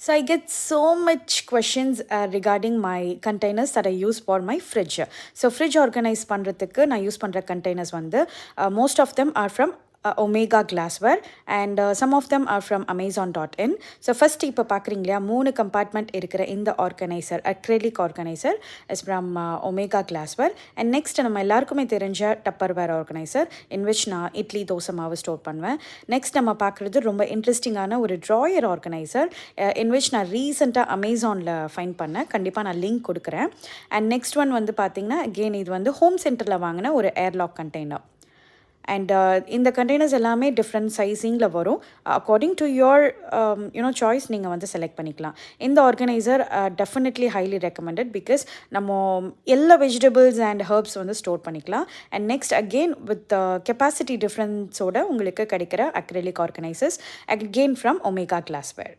So I get so much questions regarding my containers that I use for my fridge. So fridge organize பண்றதுக்கு நான் use பண்ற containers வந்து most of them are from Omega glassware and some of them are from amazon.in. So first இப்போ பார்க்குறீங்களா 3 compartment இருக்கிற இந்த organizer acrylic organizer is from Omega glassware and next நம்ம எல்லாருக்குமே தெரிஞ்ச Tupperware organizer in which நான் இட்லி தோசை மாவு ஸ்டோர் பண்ணுவேன். நெக்ஸ்ட் நம்ம பார்க்குறது ரொம்ப இன்ட்ரெஸ்டிங்கான ஒரு drawer organizer in which நான் ரீசெண்டாக அமேசானில் ஃபைண்ட் பண்ணேன். கண்டிப்பாக நான் லிங்க் கொடுக்குறேன். அண்ட் நெக்ஸ்ட் ஒன் வந்து பார்த்திங்கன்னா அகெயின் இது வந்து ஹோம் சென்டரில் வாங்கின ஒரு ஏர்லாக் கண்டெய்னர். அண்ட் இந்த கண்டெய்னர்ஸ் எல்லாமே டிஃப்ரெண்ட் சைஸிங்கில் வரும். அக்கார்டிங் டு யோர் சாய்ஸ் நீங்கள் வந்து செலக்ட் பண்ணிக்கலாம். இந்த organiser definitely highly recommended because நம்ம எல்லா வெஜிடபிள்ஸ் அண்ட் ஹர்ப்ஸ் வந்து ஸ்டோர் பண்ணிக்கலாம். And next again with capacity டிஃப்ரென்ஸோட உங்களுக்கு கிடைக்கிற acrylic organisers again from Omega glassware.